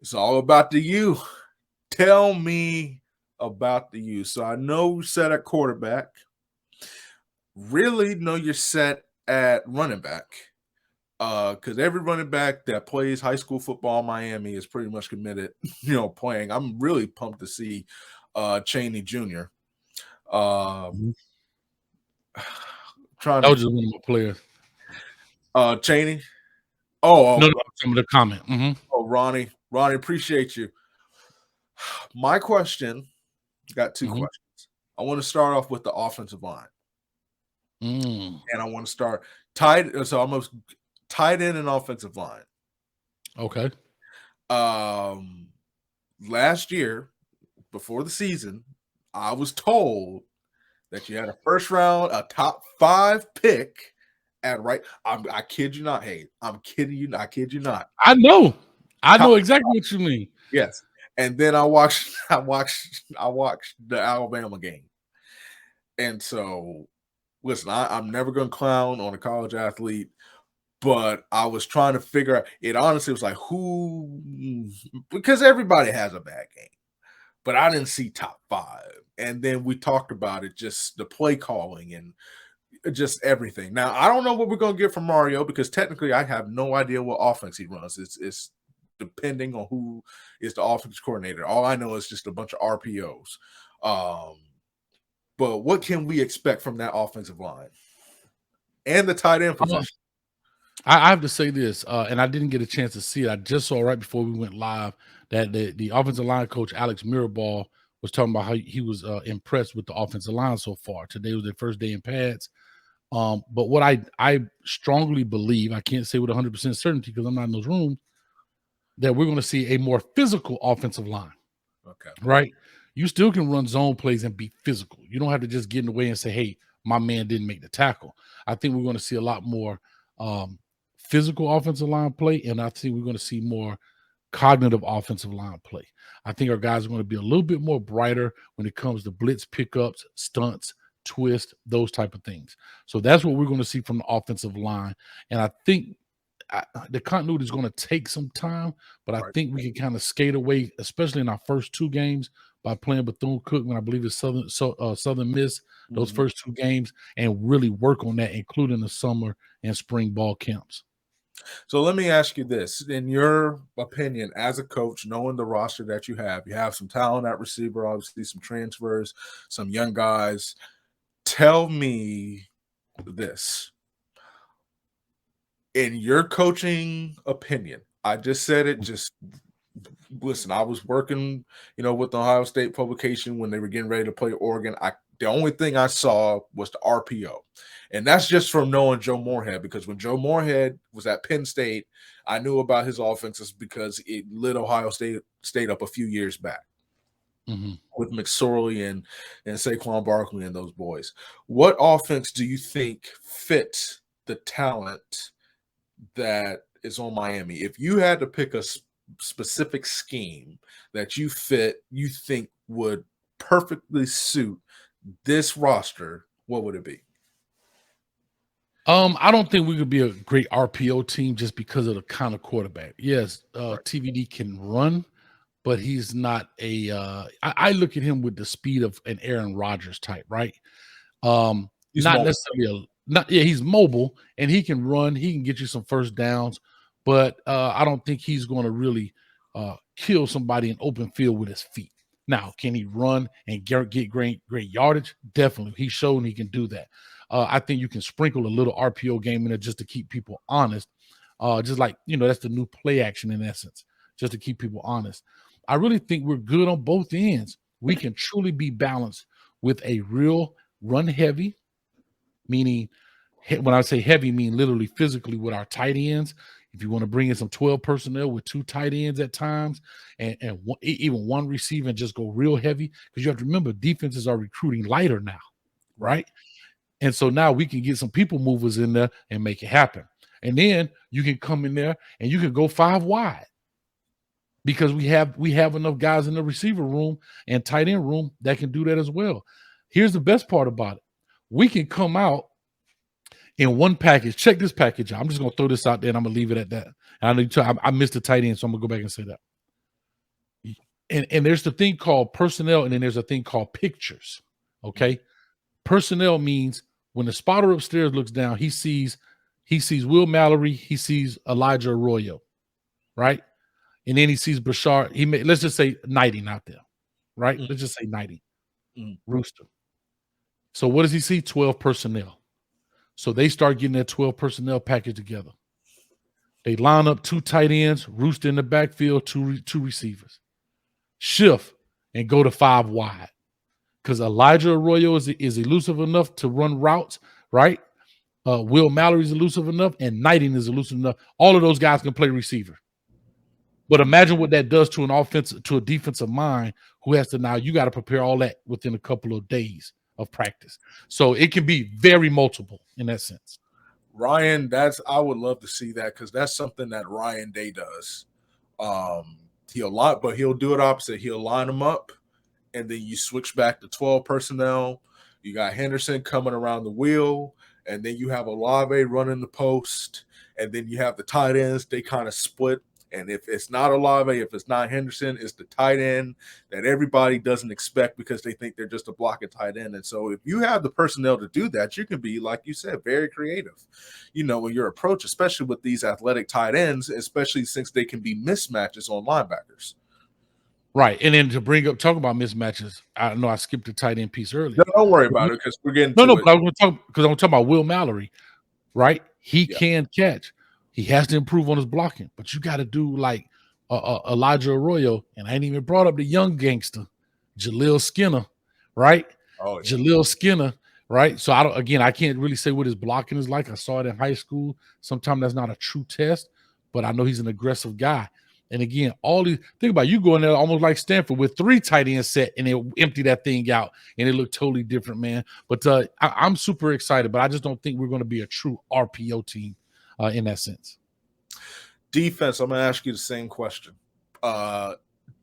It's all about the U. Tell me about the U. So I know you're set at quarterback. Really know you're set at running back. Because every running back that plays high school football in Miami is pretty much committed, playing. I'm really pumped to see Cheney Jr. Mhm. Trying That to was just one of my players. Cheney. Oh, No, oh, no, some of the comment. oh, Ronnie. Ronnie, appreciate you. My question, got two Mhm. questions. I want to start off with the offensive line. Mm. And I want to start tied. So almost tied in an offensive line. Okay. Last year, before the season, I was told that you had a first round, a top 5 pick at right. I kid you not. Hey, I'm kidding you. I kid you not. I know. I Top, know exactly what you mean. yes. And then I watched the Alabama game. And so, listen, I'm never going to clown on a college athlete, but I was trying to figure out. It honestly was like because everybody has a bad game, but I didn't see top 5. And then we talked about it, just the play calling and just everything. Now I don't know what we're going to get from Mario because technically I have no idea what offense he runs. It's depending on who is the offense coordinator. All I know is just a bunch of RPOs. But what can we expect from that offensive line and the tight end Uh, position? I have to say this, and I didn't get a chance to see it. I just saw right before we went live that the offensive line coach Alex Mirabal was talking about how he was impressed with the offensive line so far. Today was their first day in pads. But what I strongly believe, I can't say with 100% certainty because I'm not in those rooms, that we're going to see a more physical offensive line. Okay. Right? You still can run zone plays and be physical. You don't have to just get in the way and say, "Hey, my man didn't make the tackle." I think we're going to see a lot more physical offensive line play, and I think we're going to see more cognitive offensive line play. I think our guys are going to be a little bit more brighter when it comes to blitz pickups, stunts, twist, those type of things. So that's what we're going to see from the offensive line, and I think the continuity is going to take some time, but I Right. think we can kind of skate away, especially in our first 2 games, by playing Bethune-Cookman. I believe it's Southern Miss. Those Mhm. first 2 games, and really work on that, including the summer and spring ball camps. So let me ask you this. In your opinion, as a coach, knowing the roster that you have some talent at receiver, obviously some transfers, some young guys. Tell me this. In your coaching opinion, I just said it, just listen, I was working, with the Ohio State publication when they were getting ready to play Oregon. The only thing I saw was the RPO. And that's just from knowing Joe Moorhead, because when Joe Moorhead was at Penn State, I knew about his offenses because it lit Ohio State up a few years back Mhm. with McSorley and Saquon Barkley and those boys. What offense do you think fits the talent that is on Miami? If you had to pick a specific scheme that you think would perfectly suit this roster, what would it be? I don't think we could be a great RPO team just because of the kind of quarterback. Yes, Right. TVD can run, but he's not a. I look at him with the speed of an Aaron Rodgers type, right? He's Not mobile. necessarily not. Yeah, he's mobile and he can run. He can get you some first downs, but I don't think he's going to really kill somebody in open field with his feet. Now, can he run and get great yardage? Definitely, he's shown he can do that. I think you can sprinkle a little RPO game in there just to keep people honest. Just like that's the new play action in essence, just to keep people honest. I really think we're good on both ends. We can truly be balanced with a real run heavy, meaning when I say heavy, mean literally physically with our tight ends. If you want to bring in some 12 personnel with 2 tight ends at times and even one receiver and just go real heavy, because you have to remember defenses are recruiting lighter now, Right. right? And so now we can get some people movers in there and make it happen. And then you can come in there and you can go 5 wide because we have enough guys in the receiver room and tight end room that can do that as well. Here's the best part about it. We can come out in one package. Check this package out. I'm just gonna throw this out there and I'm gonna leave it at that. And I missed the tight end, so I'm gonna go back and say that. and there's the thing called personnel, and then there's a thing called pictures. Okay, personnel means when the spotter upstairs looks down, he sees Will Mallory, he sees Elijah Arroyo, right? And then he sees Brashard. Let's just say Knighting out there, right? Mm, Let's just say Knighting, mm, Rooster. So what does he see? 12 personnel. So they start getting that 12 personnel package together. They line up 2 tight ends, Rooster in the backfield, two receivers. Shift and go to 5 wide. Because Elijah Arroyo is elusive enough to run routes, right? Will Mallory's elusive enough, and Knighting is elusive enough. All of those guys can play receiver. But imagine what that does to a defensive mind who has to now, you got to prepare all that within a couple of days of practice. So it can be very multiple in that sense. Ryan, I would love to see that because that's something that Ryan Day does. Um, he'll do it opposite. He'll line them up, and then you switch back to 12 personnel. You got Henderson coming around the wheel, and then you have Olave running the post, and then you have the tight ends. They kind of split. And if it's not Olave, if it's not Henderson, it's the tight end that everybody doesn't expect because they think they're just a blocking tight end. And so if you have the personnel to do that, you can be, like you said, very creative, in your approach, especially with these athletic tight ends, especially since they can be mismatches on linebackers. Right. And then to talk about mismatches, I know I skipped the tight end piece earlier. No, don't worry about it because we're getting No, to but it. I was going to talk because I'm talking about Will Mallory, right? He Yeah. can catch. He has to improve on his blocking, but you got to do like Elijah Arroyo, and I ain't even brought up the young gangster, Jaleel Skinner, right? Oh, yeah. Jaleel Skinner, right? So I can't really say what his blocking is like. I saw it in high school. Sometimes that's not a true test, but I know he's an aggressive guy. And again, think about it, you going there almost like Stanford with 3 tight ends set, and they empty that thing out, and it looked totally different, man. But I'm super excited, but I just don't think we're going to be a true RPO team in that sense. Defense, I'm going to ask you the same question.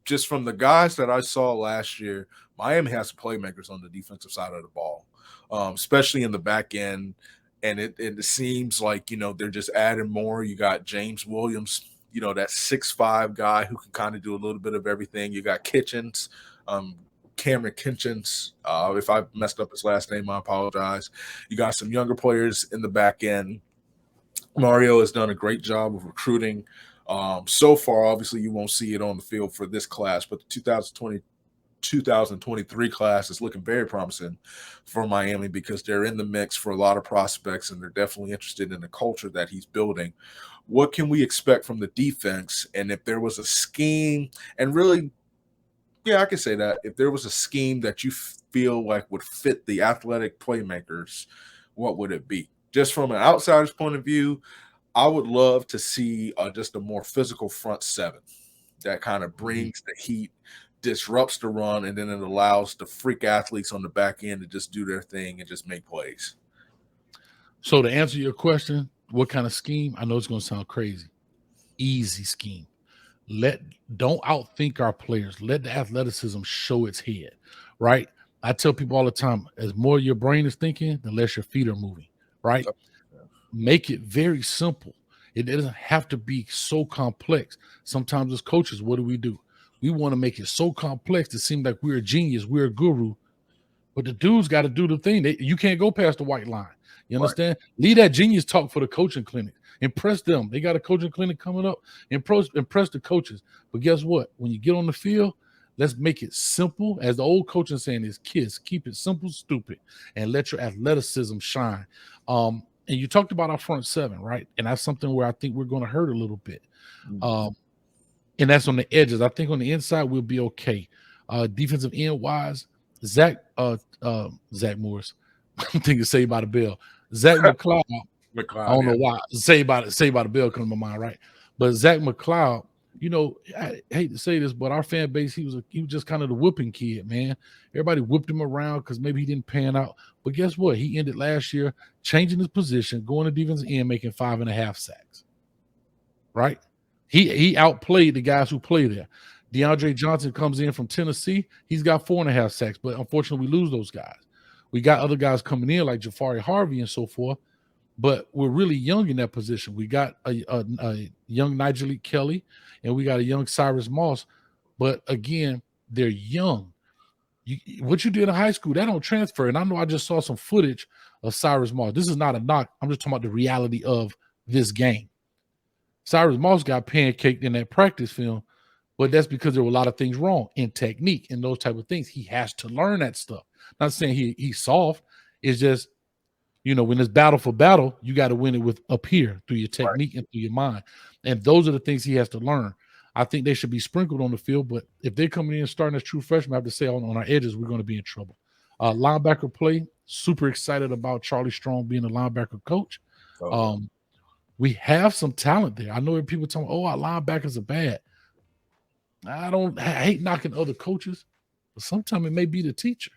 Just from the guys that I saw last year, Miami has some playmakers on the defensive side of the ball, especially in the back end. And it seems like, they're just adding more. You got James Williams, that 6'5" guy who can kind of do a little bit of everything. You got Kitchens, Cameron Kitchens. If I messed up his last name, I apologize. You got some younger players in the back end. Mario has done a great job of recruiting. So far, obviously, you won't see it on the field for this class, but the 2023 class is looking very promising for Miami because they're in the mix for a lot of prospects and they're definitely interested in the culture that he's building. What can we expect from the defense? And if there was a scheme, and really, yeah, I can say that if there was a scheme that you feel like would fit the athletic playmakers, what would it be? Just from an outsider's point of view, I would love to see just a more physical front seven that kind of brings the heat, disrupts the run, and then it allows the freak athletes on the back end to just do their thing and just make plays. So to answer your question, what kind of scheme? I know it's going to sound crazy. Easy scheme. Don't outthink our players. Let the athleticism show its head, right? I tell people all the time, as more your brain is thinking, the less your feet are moving, right? Make it very simple. It doesn't have to be so complex. Sometimes as coaches, what do? We want to make it so complex to seem like we're a genius, we're a guru, but the dudes got to do the thing. You can't go past the white line. You understand? Right. Leave that genius talk for the coaching clinic. Impress them. They got a coaching clinic coming up. Impress the coaches. But guess what? When you get on the field, let's make it simple. As the old coaching saying is, kids, keep it simple, stupid, and let your athleticism shine. And you talked about our front seven, right? And that's something where I think we're going to hurt a little bit. And that's on the edges. I think on the inside, we'll be okay. Defensive end wise, Zach Morris. I'm thinking Saved by the Bell. Zach McCloud. I don't know why. Saved by the Bell come to my mind, right? But Zach McCloud, I hate to say this, but our fan base, he was just kind of the whooping kid, man. Everybody whipped him around because maybe he didn't pan out. But guess what? He ended last year changing his position, going to defensive end, making 5.5 sacks. Right? He outplayed the guys who play there. DeAndre Johnson comes in from Tennessee. He's got 4.5 sacks, but unfortunately, we lose those guys. We got other guys coming in like Jafari Harvey and so forth, but we're really young in that position. We got a young Nigel Kelly, and we got a young Cyrus Moss. But again, they're young. What you did in high school, that don't transfer. And I know I just saw some footage of Cyrus Moss. This is not a knock. I'm just talking about the reality of this game. Cyrus Moss got pancaked in that practice film, but that's because there were a lot of things wrong in technique and those type of things. He has to learn that stuff. Not saying he's soft. It's just, when it's battle for battle, you got to win it with up here through your technique and through your mind. And those are the things he has to learn. I think they should be sprinkled on the field, but if they're coming in starting as true freshmen, I have to say on our edges, we're going to be in trouble. Linebacker play, super excited about Charlie Strong being a linebacker coach. We have some talent there. I know people talking, our linebackers are bad. I hate knocking other coaches, but sometimes it may be the teacher.